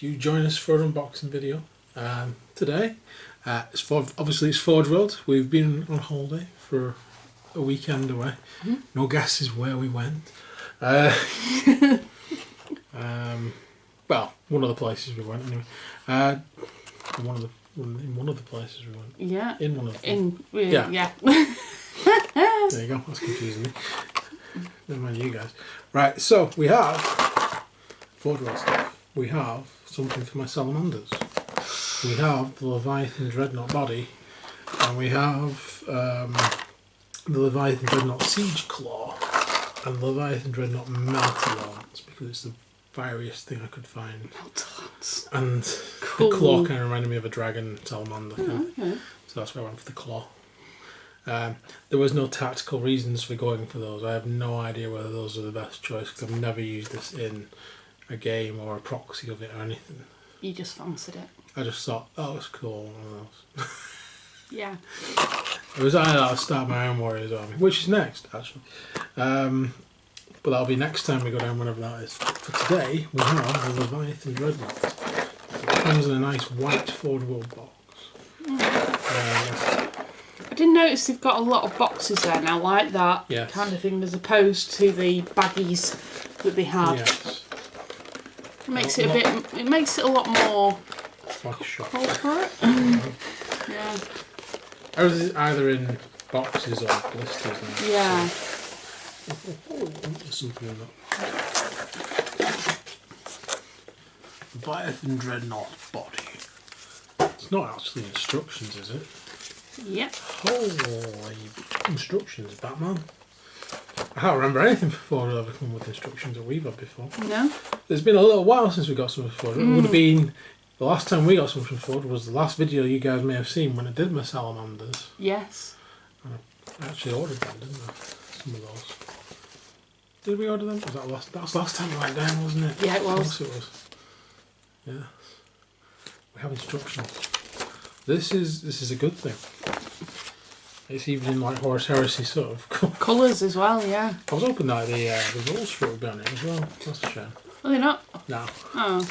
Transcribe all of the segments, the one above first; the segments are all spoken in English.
you join us for an unboxing video today. Obviously it's Forge World. We've been on holiday for a weekend away. No guesses where we went. Well, one of the places we went anyway. One of the places we went. Yeah. In one of them. Yeah. There you go. That's confusing me. Never mind you guys. Right. So we have Forge World stuff. We have something for my salamanders. We have the Leviathan Dreadnought body, and we have the Leviathan Dreadnought Siege Claw and the Leviathan Dreadnought Meltalons, because it's the fieriest thing I could find. Meltalons. And cool. The claw kind of reminded me of a dragon salamander. Okay. So that's why I went for the claw. There was no tactical reasons for going for those. I have no idea whether those are the best choice, because I've never used this in a game or a proxy of it or anything. You just fancied it. I just thought, oh, it's cool, one of those. Yeah. It was either I'll start my own Warriors Army, which is next, actually. But that'll be next time we go down, whenever that is. For today, we have the Leviathan Dreadnought. It comes in a nice white Forge World box. I did notice they've got a lot of boxes there now, like that kind of thing, as opposed to the baggies that they had. Yes. It makes it a bit. It makes it a lot more like a shop. corporate. Yeah. Ours is either in boxes or blisters now. Yeah. There's something in that. Leviathan Dreadnought body. It's not actually instructions, is it? Yep. Holy instructions, Batman. I can't remember anything before we've ever come with instructions that we've had before. No. There's been a little while since we got some from Forge. It would have been the last time we got some from Forge was the last video you guys may have seen when I did my salamanders. Yes. And I actually ordered them, didn't I? Some of those. Did we order them? Was that last? That was the last time we went down, wasn't it? Yeah, it was. Of course it was. Yeah. We have instructions. This is a good thing. It's even in like Horus Heresy sort of colours as well, yeah. I was hoping that the rules for it would be on it as well. That's a shame. Are they not? No. Oh.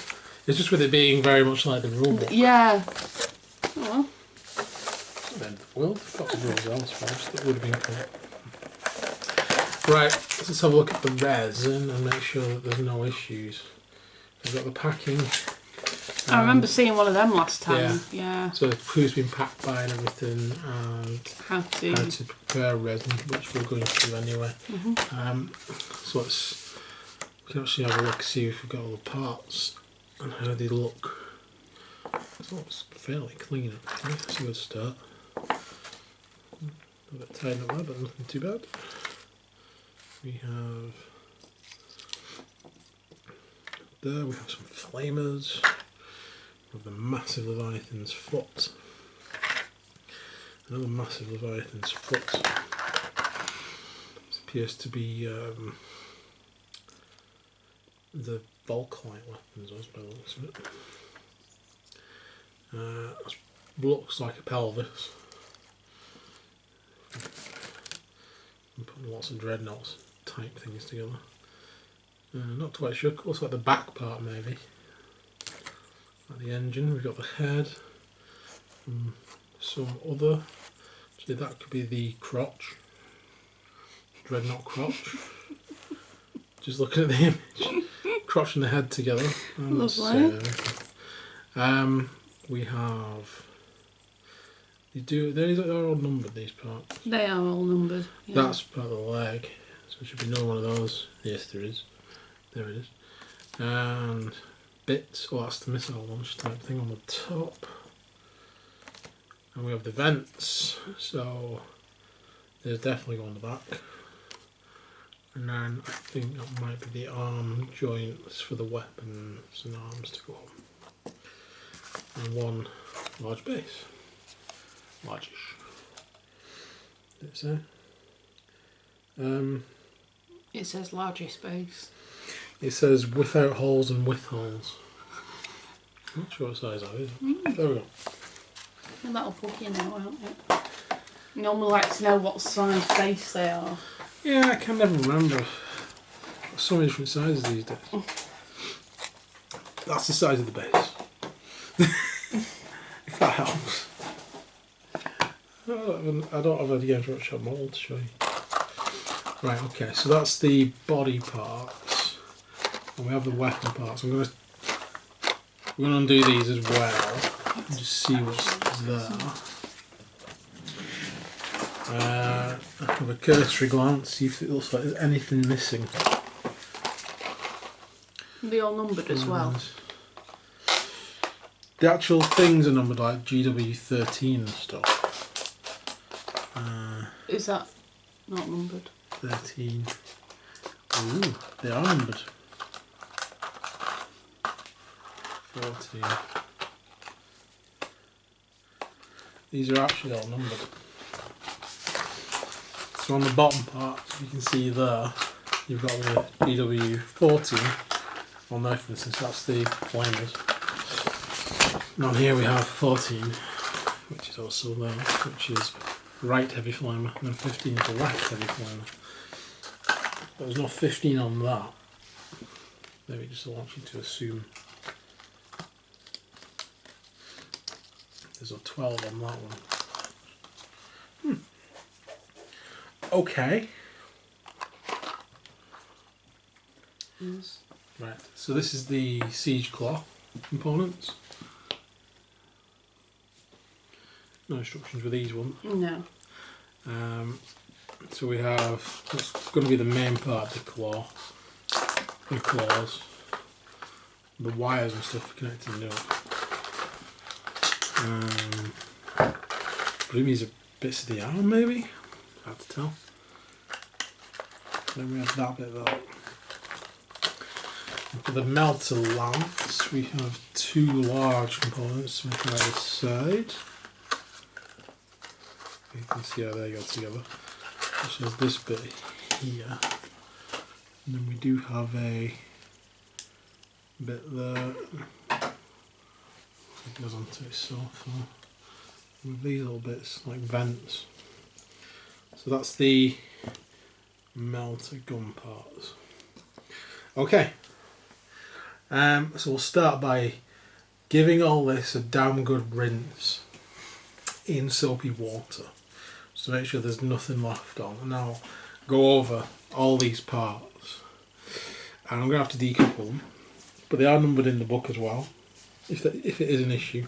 It's just with it being very much like the rule book. Yeah. Oh well. It's not the end of the world. Got the rules elsewhere. That would have been cool. Right, let's have a look at the resin and make sure that there's no issues. We've got the packing. I remember seeing one of them last time. Yeah. So who's been packed by and everything, and how to prepare resin, which we're going to do anyway. So we can actually have a look, see if we've got all the parts and how they look. So it's fairly clean actually. That's a good start. A bit tight up there, but nothing too bad. We have there. We have some flamers. Of the massive Leviathan's foot. Another massive Leviathan's foot. This appears to be the Volk-like weapons, by the looks of it. Looks like a pelvis. I'm putting lots of dreadnoughts type things together. Not quite sure. Looks like the back part maybe. Like the engine, we've got the head, some other, actually that could be the crotch, dreadnought crotch, just looking at the image, crotch and the head together. Lovely. We have, they're all numbered, these parts. They are all numbered. Yeah. That's part of the leg, so there should be another one of those. Yes, there is. There it is. And bits, oh that's the missile launch type thing on the top, and we have the vents, so there's definitely one on the back, and then I think that might be the arm joints for the weapons and arms to go on, and one large base, largish. Did it say? It says largest base. It says without holes and with holes. I'm not sure what size that is. There we go. Well, that'll book you now, won't it? You normally like to know what size base they are. Yeah, I can never remember. There's so many different sizes these days. that's the size of the base. If that helps. I don't have a Games Workshop model to show you. Right, okay, so that's the body parts. And we have the weapon parts. We're going to undo these as well. And just see what's there. Have a cursory glance, see if it looks like there's anything missing. Are they all numbered as well? The actual things are numbered like GW13 and stuff. Is that not numbered? 13. Ooh, they are numbered. 14. These are actually all numbered. So on the bottom part, you can see there, you've got the GW14 on there, for instance, that's the flamers. And on here we have 14, which is also there, which is right heavy flamer, and then 15 is the left heavy flamer. But there's no 15 on that. Maybe just allows you to assume there's a 12 on that one. Okay. Yes. Right, so this is the siege claw components. No instructions with these ones. No. So we have, that's going to be the main part of the claw. The claws. The wires and stuff connecting to it. I believe these are bits of the arm, maybe? Hard to tell. Then we have that bit there. And for the melter lamps, we have two large components on either side. You can see how they go together. Which is this bit here. And then we do have a bit there. It goes onto it so far. With these little bits like vents. So that's the melter gun parts. Okay. So we'll start by giving all this a damn good rinse in soapy water, just to make sure there's nothing left on. And I'll go over all these parts, and I'm going to have to decouple them, but they are numbered in the book as well, if it is an issue.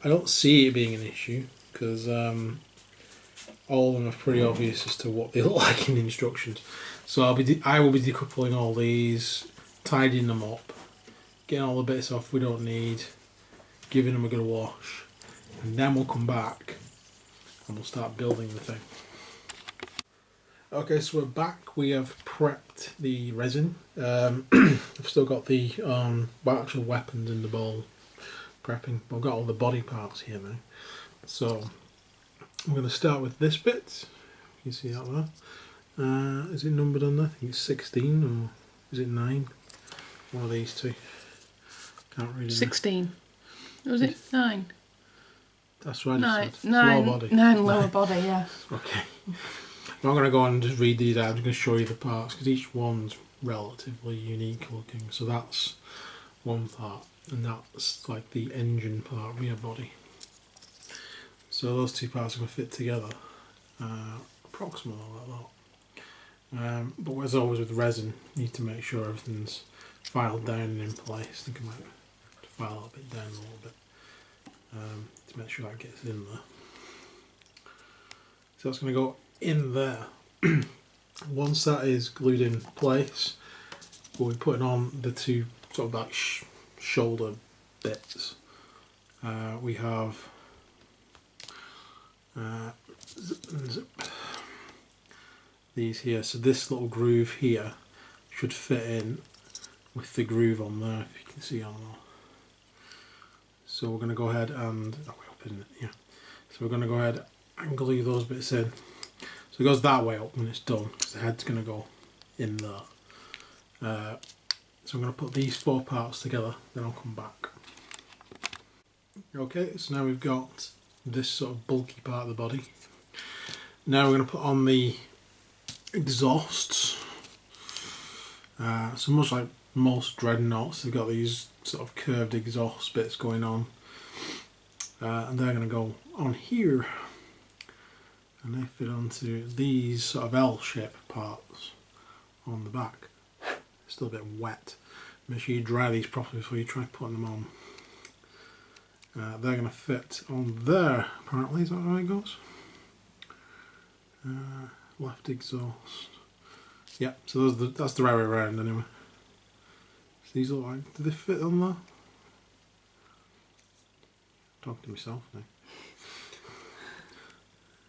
I don't see it being an issue, because all of them are pretty obvious as to what they look like in the instructions. So I will be decoupling all these, tidying them up, getting all the bits off we don't need, giving them a good wash, and then we'll come back and we'll start building the thing. Okay, so we're back. We have prepped the resin. I've still got the actual weapons in the bowl prepping. I've got all the body parts here now. So I'm going to start with this bit. You can see that there. Is it numbered on there? I think it's 16, or is it 9? One of these two. Can't read it. 16. Was it 9? That's right. 9. Lower body. 9 lower body, yeah. Okay. I'm going to go on and just read these out. I'm just going to show you the parts, because each one's relatively unique looking. So that's one part, and that's like the engine part, rear body. So those two parts are going to fit together, approximately like that. But as always with resin, you need to make sure everything's filed down and in place. I think I might have to file it down a little bit to make sure that gets in there. So that's going to go in there. Once that is glued in place, we'll be putting on the two sort of like shoulder bits. We have these here. So this little groove here should fit in with the groove on there, if you can see on there. So we're going to go ahead and yeah. So we're going to go ahead and glue those bits in. So it goes that way up when it's done, because the head's going to go in there. So I'm going to put these 4 parts together, then I'll come back. Okay, so now we've got this sort of bulky part of the body. Now we're going to put on the exhausts. So much like most dreadnoughts, they've got these sort of curved exhaust bits going on, and they're going to go on here, and they fit onto these sort of L-shaped parts on the back. Still a bit wet. Make sure you dry these properly before you try putting them on. They're going to fit on there, apparently. Is that how it goes? Left exhaust. Yeah, so that's the right way around anyway. So these look like, do they fit on there? Talking to myself now.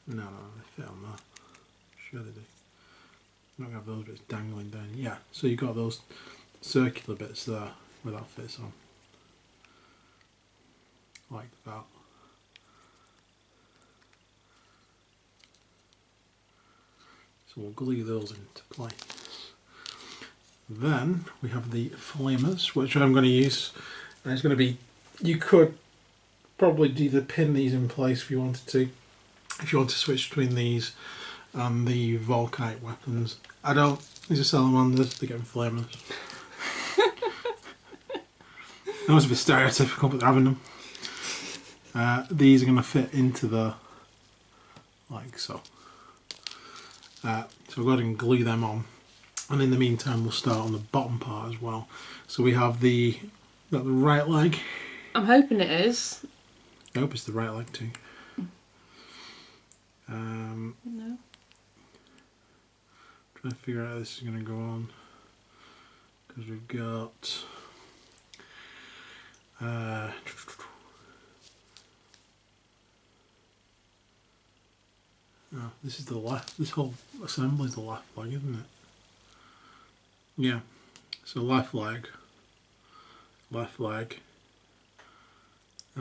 No, they fit on there. Sure they do. I'm not going to have those bits dangling down. Yeah, so you've got those circular bits there where that fits on. Like that. So we'll glue those into place. Then we have the flamers, which I'm going to use. And it's going to be, you could probably either pin these in place if you wanted to. If you want to switch between these and the Volkite weapons. I don't. These are salamanders, they're getting flamers. I know it's a bit stereotypical, but they're having them. These are going to fit into the, like so. So we'll go ahead and glue them on, and in the meantime we'll start on the bottom part as well. So we have the right leg. I'm hoping it is. I hope it's the right leg too. No. Trying to figure out how this is going to go on, because we've got oh, this is the left. This whole assembly is the left leg, isn't it? Yeah. So left leg. That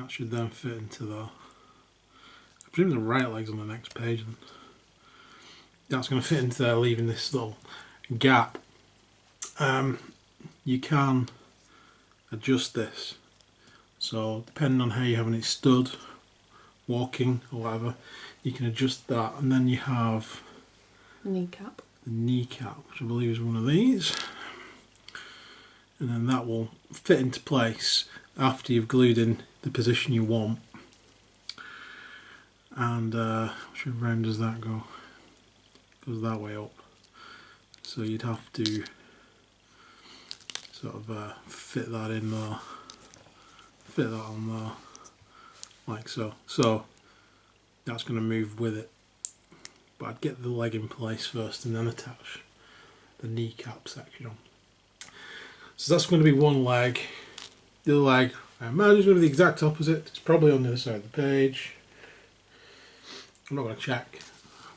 should then fit into the. I presume the right leg's on the next page. And that's going to fit into there, leaving this little gap. You can adjust this. So depending on how you're having it stood, walking or whatever, you can adjust that, and then you have kneecap. The kneecap, which I believe is one of these, and then that will fit into place after you've glued in the position you want. And which way round does that go? It goes that way up. So you'd have to sort of fit that in there, fit that on there, like so. So that's going to move with it. But I'd get the leg in place first and then attach the kneecap section on. So that's going to be one leg. The other leg, I imagine, is going to be the exact opposite. It's probably on the other side of the page. I'm not going to check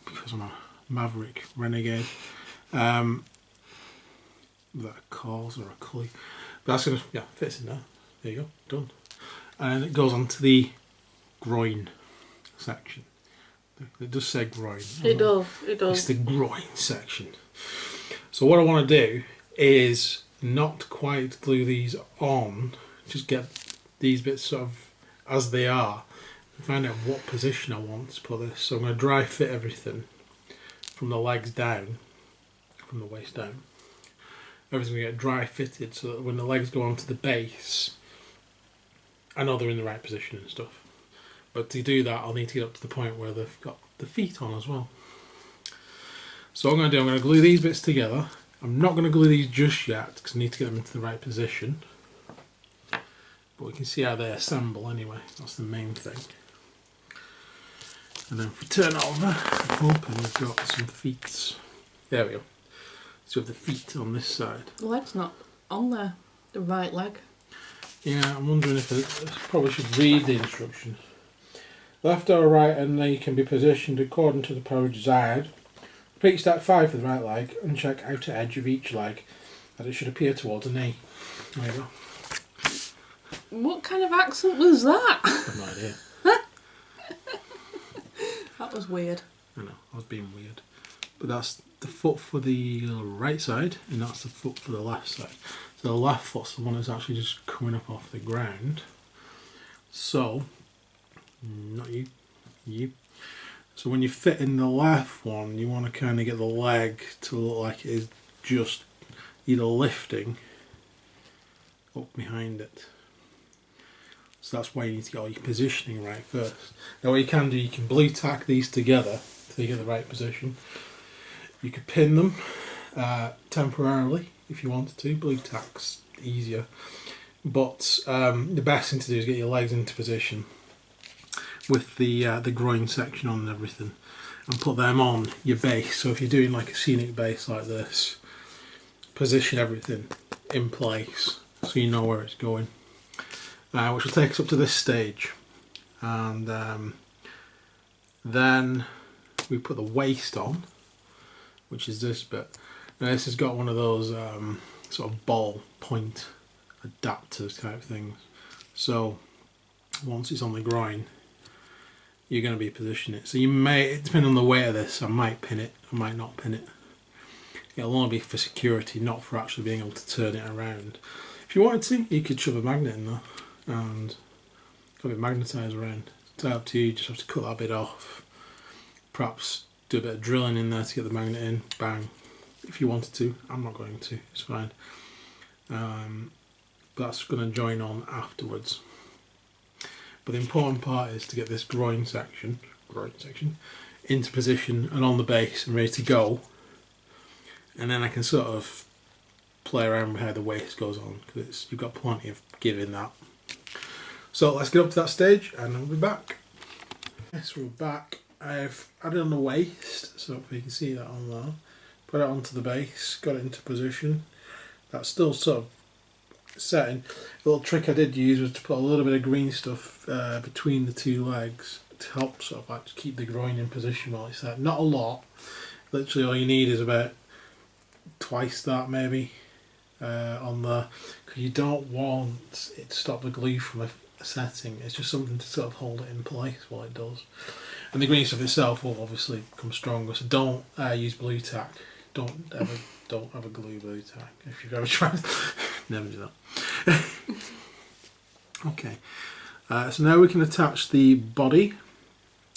because I'm a maverick renegade. That a cause or a clue. But that's going to, yeah, fits in there. There you go, done. And it goes on to the groin section. It does say groin. It does. It's the groin section. So what I want to do is not quite glue these on, just get these bits sort of as they are, and find out what position I want to put this. So I'm going to dry fit everything from the legs down, from the waist down. Everything's going to get dry fitted so that when the legs go onto the base, I know they're in the right position and stuff. But to do that, I'll need to get up to the point where they've got the feet on as well. So what I'm going to do, I'm going to glue these bits together. I'm not going to glue these just yet because I need to get them into the right position. But we can see how they assemble anyway. That's the main thing. And then if we turn it over, open, we've got some feet. There we go. So we have the feet on this side. The leg's not on there, the right leg. Yeah, I'm wondering if I probably should read the instructions. Left or right, and they can be positioned according to the power desired. Repeat step 5 for the right leg and check outer edge of each leg as it should appear towards the knee. There you go. What kind of accent was that? I have no idea. That was weird. I know, I was being weird. But that's the foot for the right side, and that's the foot for the left side. So the left foot's the one that's actually just coming up off the ground. So, not you, you. So when you fit in the left one, you want to kind of get the leg to look like it is just either lifting up behind it. So that's why you need to get all your positioning right first. Now what you can do, you can blue tack these together so you get the right position. You could pin them temporarily if you wanted to. Blue tack's easier. But the best thing to do is get your legs into position with the groin section on and everything, and put them on your base. So if you're doing like a scenic base like this, position everything in place so you know where it's going, which will take us up to this stage, and then we put the waist on, which is this bit. Now this has got one of those sort of ball point adapters type things, so once it's on the groin you're going to be positioning it. So you may, depending on the weight of this, I might pin it, I might not pin it. It'll only be for security, not for actually being able to turn it around. If you wanted to, you could shove a magnet in there and have it magnetised around. It's up to you, you just have to cut that bit off. Perhaps do a bit of drilling in there to get the magnet in, bang. If you wanted to, I'm not going to, it's fine. But that's going to join on afterwards. But the important part is to get this groin section into position and on the base and ready to go. And then I can sort of play around with how the waist goes on, because you've got plenty of give in that. So let's get up to that stage and I'll be back. Yes, we're back. I've added on the waist, so if you can see that on there. Put it onto the base, got it into position. That's still sort of setting. The little trick I did use was to put a little bit of green stuff between the two legs to help sort of like keep the groin in position while it's set. Not a lot. Literally all you need is about twice that maybe on there, because you don't want it to stop the glue from setting. It's just something to sort of hold it in place while it does. And the green stuff itself will obviously come stronger, so don't use blue tack. Don't ever glue blue tack if you've ever tried. Never do that. Okay, so now we can attach the body,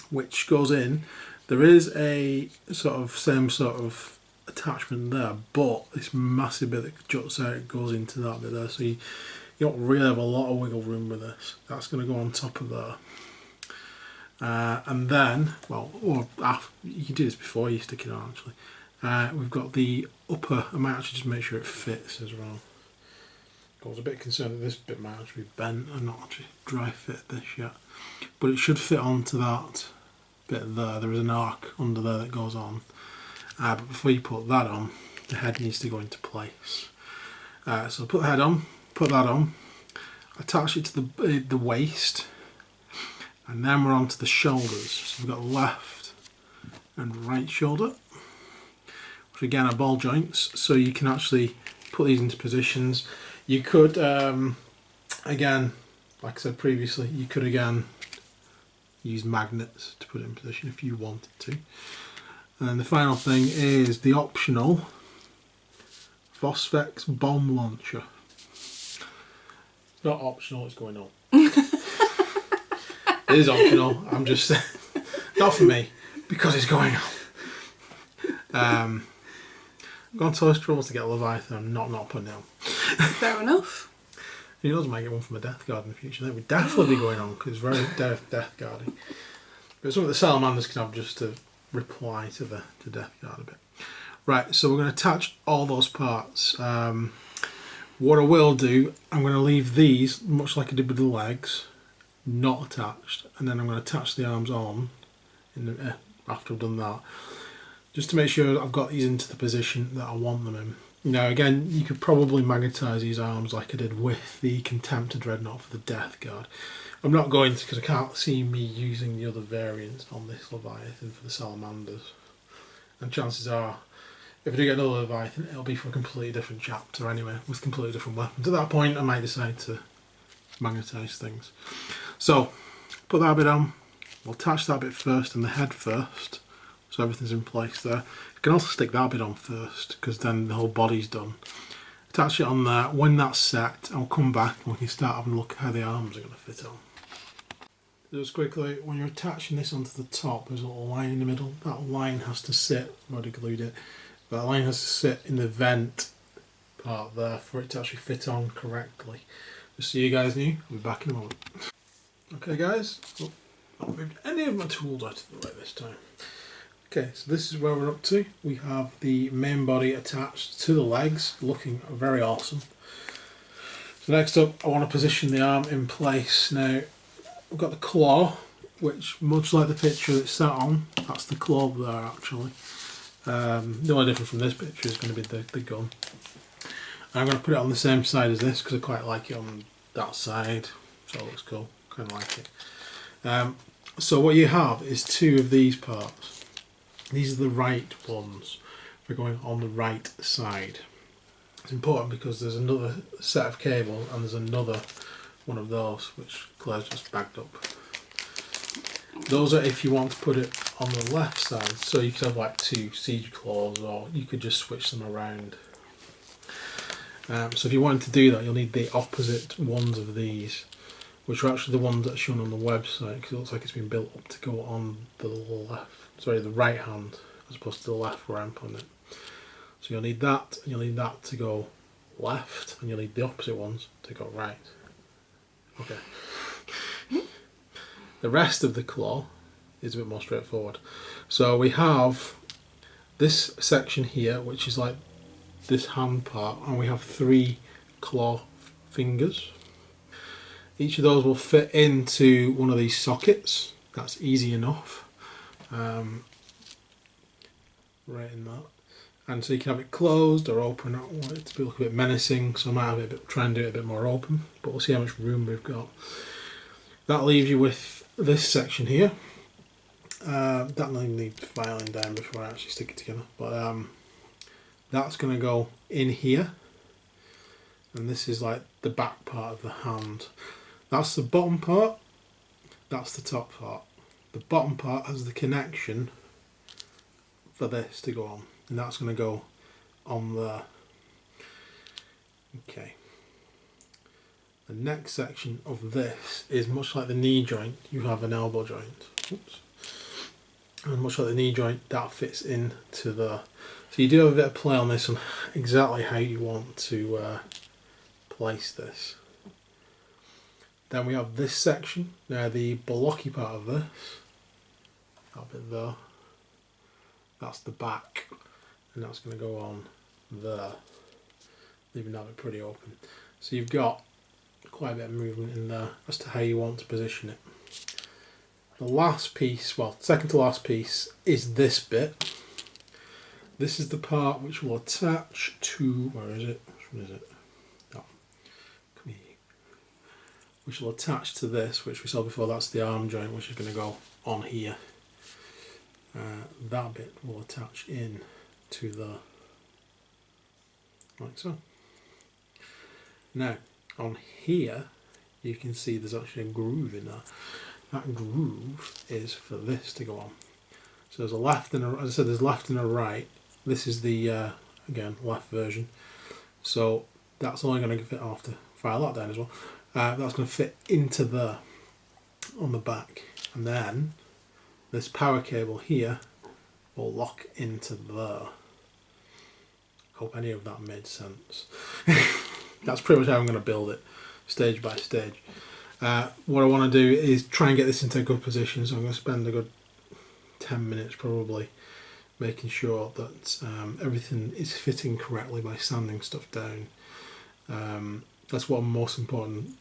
which goes in. There is a sort of same sort of attachment there, but this massive bit that juts out, it goes into that bit there, so you don't really have a lot of wiggle room with this. That's going to go on top of there. And then, well, or after, you can do this before you stick it on actually. We've got the upper, I might actually just make sure it fits as well. I was a bit concerned that this bit might actually be bent and not actually dry fit this yet. But it should fit onto that bit there. There is an arc under there that goes on. But before you put that on, the head needs to go into place. So put the head on, put that on, attach it to the waist, and then we're on to the shoulders. So we've got left and right shoulder, which again are ball joints, so you can actually put these into positions. You could, again, like I said previously, you could again use magnets to put it in position if you wanted to. And then the final thing is the optional Phosphex bomb launcher. It's not optional, it's going on. It is optional, I'm just not for me, because it's going on. I've gone to those troubles to get a Leviathan, I'm not putting it on. Fair enough. Who knows, I might get one from a Death Guard in the future. That would definitely be going on, because it's very Death Guarding. But some of the salamanders can have just to reply to the Death Guard a bit. Right, so we're going to attach all those parts. What I will do, I'm going to leave these, much like I did with the legs, not attached, and then I'm going to attach the arms on after I've done that, just to make sure I've got these into the position that I want them in. Now again, you could probably magnetise these arms like I did with the Contemptor Dreadnought for the Death Guard. I'm not going to, because I can't see me using the other variants on this Leviathan for the salamanders. And chances are, if I do get another Leviathan, it'll be for a completely different chapter anyway, with completely different weapons. At that point, I might decide to magnetise things. So, put that bit on. We'll attach that bit first and the head first, so everything's in place there. You can also stick that bit on first, because then the whole body's done. Attach it on there. When that's set, I'll come back and we can start having a look at how the arms are going to fit on. Just quickly, when you're attaching this onto the top, there's a little line in the middle. That line has to sit, I've already glued it, but that line has to sit in the vent part there for it to actually fit on correctly. Just so you guys knew, I'll be back in a moment. Okay guys, oh, not moved any of my tools out of the way this time. Okay, so this is where we're up to. We have the main body attached to the legs, looking very awesome. So next up, I want to position the arm in place. Now, we've got the claw, which, much like the picture it's sat on, that's the claw there actually. The only difference from this picture is going to be the gun. And I'm going to put it on the same side as this because I quite like it on that side, so it looks cool, kind of like it. So what you have is two of these parts. These are the right ones for going on the right side. It's important because there's another set of cable and there's another one of those which Claire's just bagged up. Those are if you want to put it on the left side, so you could have like two siege claws, or you could just switch them around. So if you wanted to do that, you'll need the opposite ones of these, which are actually the ones that are shown on the website, because it looks like it's been built up to go on the the right hand, as opposed to the left where I'm putting it. So you'll need that, and you'll need that to go left, and you'll need the opposite ones to go right. Okay. The rest of the claw is a bit more straightforward. So we have this section here, which is like this hand part, and we have 3 claw fingers. Each of those will fit into one of these sockets. That's easy enough. Right in that. And so you can have it closed or open. I want it to look a bit menacing, so I might have it try and do it a bit more open, but we'll see how much room we've got. That leaves you with this section here. That needs filing down before I actually stick it together, but that's going to go in here, and this is like the back part of the hand. That's the bottom part, that's the top part. The bottom part has the connection for this to go on, and that's going to go on there. Okay. The next section of this is much like the knee joint, you have an elbow joint. Oops. And much like the knee joint, that fits into the. So you do have a bit of play on this on exactly how you want to place this. Then we have this section. Now the blocky part of this, that bit there, that's the back, and that's going to go on there, leaving that bit pretty open. So you've got quite a bit of movement in there as to how you want to position it. The last piece, well, second to last piece, is this bit. This is the part which will attach to, where is it? Which one is it? Oh, come here. Which will attach to this, which we saw before, that's the arm joint, which is going to go on here. That bit will attach in to the, like so. Now, on here, you can see there's actually a groove in there. That groove is for this to go on. So there's a left and a, as I said, there's left and a right. This is the, again, left version. So that's only going to fit, I'll have to file that down as well. That's going to fit into there on the back. And then this power cable here will lock into there. Hope any of that made sense. That's pretty much how I'm going to build it, stage by stage. What I want to do is try and get this into a good position, so I'm going to spend a good 10 minutes probably making sure that everything is fitting correctly by sanding stuff down. That's what most important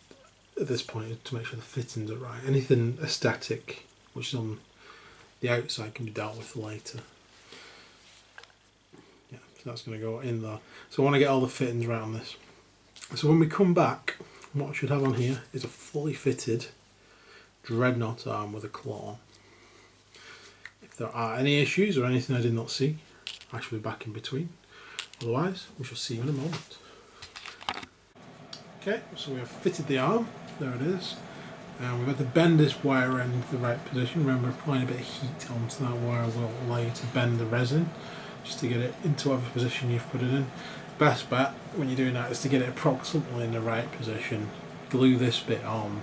at this point, is to make sure the fittings are right. Anything aesthetic which is on the outside can be dealt with later. Yeah, so that's going to go in there. So I want to get all the fittings right on this. So when we come back, what I should have on here is a fully fitted Dreadnought arm with a claw. If there are any issues or anything I did not see, I shall be back in between. Otherwise, we shall see you in a moment. Okay, so we have fitted the arm, there it is. And we've had to bend this wire end into the right position. Remember, applying a bit of heat onto that wire will allow you to bend the resin just to get it into whatever position you've put it in. Best bet when you're doing that is to get it approximately in the right position, glue this bit on,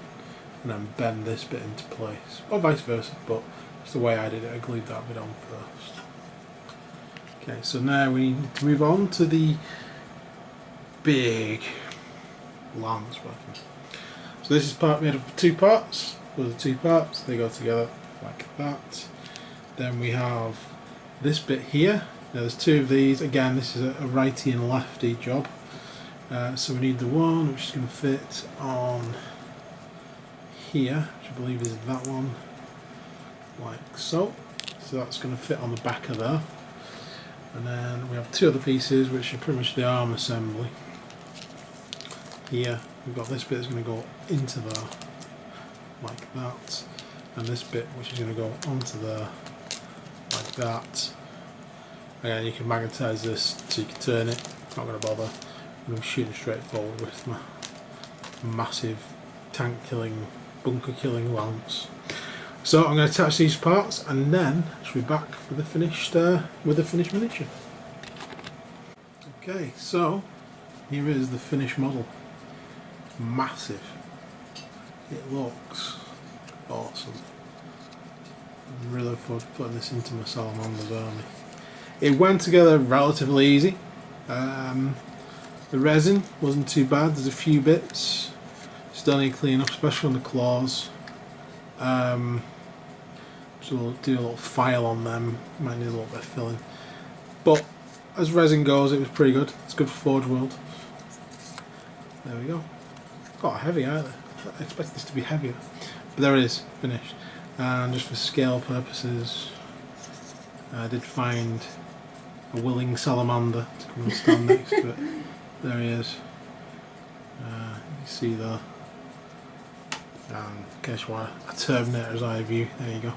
and then bend this bit into place, or vice versa, but it's the way I did it. I glued that bit on first. Okay, so now we need to move on to the big lance weapon. So this is made of 2 parts. Those are 2 parts. They go together like that. Then we have this bit here. Now there's 2 of these. Again, this is a righty and lefty job. So we need the one which is going to fit on here, which I believe is that one, like so. So that's going to fit on the back of there. And then we have 2 other pieces which are pretty much the arm assembly. Here we've got this bit that's going to go into there, like that. And this bit which is going to go onto there, like that. Again, you can magnetise this so you can turn it. Not going to bother. I'm shooting straight forward with my massive tank killing, bunker killing lance. So I'm going to attach these parts and then I shall be back for the finished with the finished miniature. Okay, so here is the finished model. Massive. It looks awesome. I'm really looking forward to putting this into my salamanders army. It went together relatively easy. The resin wasn't too bad. There's a few bits still need clean up, especially on the claws. So we'll do a little file on them. Might need a little bit of filling, but as resin goes, it was pretty good. It's good for Forge World. There we go. Quite heavy, aren't they? I expected this to be heavier, but there it is, finished. And just for scale purposes, I did find a willing salamander to come and stand next to it. There he is. You see there. And in case you want a Terminator's eye view, there you go.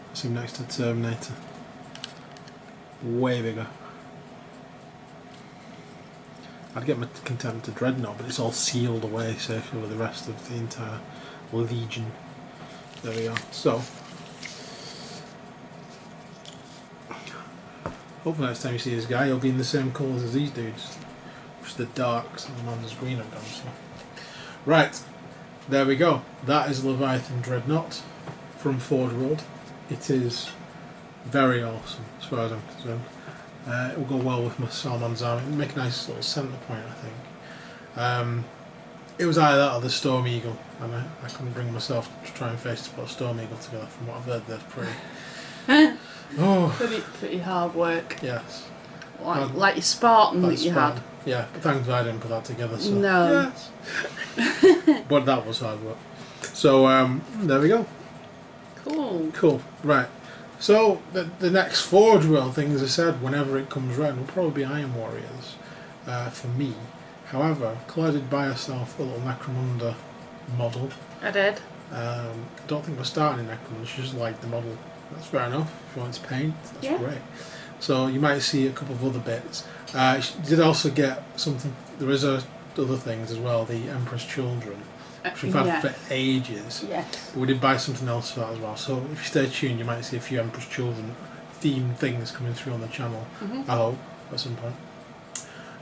That's him next to the Terminator. Way bigger. I'd get my content to Dreadnought, but it's all sealed away safely with the rest of the entire Legion. There we are. So, hopefully next time you see this guy, he'll be in the same colours as these dudes. Just the dark salamanders green I've done. So. Right, there we go. That is Leviathan Dreadnought from Forge World. It is very awesome as far as I'm concerned. It will go well with my salamanders army. It'll make a nice little centre point, I think. It was either that or the Storm Eagle, and I couldn't bring myself to try and face to put a Storm Eagle together. From what I've heard, they're pretty. Pretty hard work. Yes. Like your Spartan that you had. Yeah, but thanks I didn't put that together. So. No. Yes. But that was hard work. So there we go. Cool. Cool. Right. So the next Forge World thing, as I said, whenever it comes round, will probably be Iron Warriors for me. However, Claire did buy herself a little Necromunda model. I did. Don't think we're starting in Necromunda. She just liked the model. That's fair enough. If you want to paint, that's great. So you might see a couple of other bits. She did also get something. There is other things as well. The Emperor's Children, which we've had for ages. Yes. But we did buy something else for that as well. So if you stay tuned, you might see a few Emperor's Children themed things coming through on the channel. I hope at some point.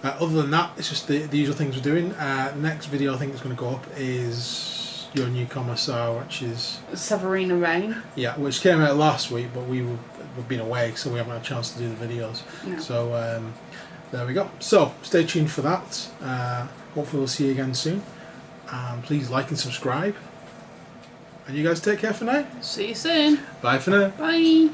Other than that, it's just the usual things we're doing. The next video I think is going to go up is your new commissar, which is Severina Rain. Yeah, which came out last week, but we've been away, so we haven't had a chance to do the videos. No. So there we go. So stay tuned for that. Hopefully we'll see you again soon. Please like and subscribe. And you guys take care for now. See you soon. Bye for now. Bye.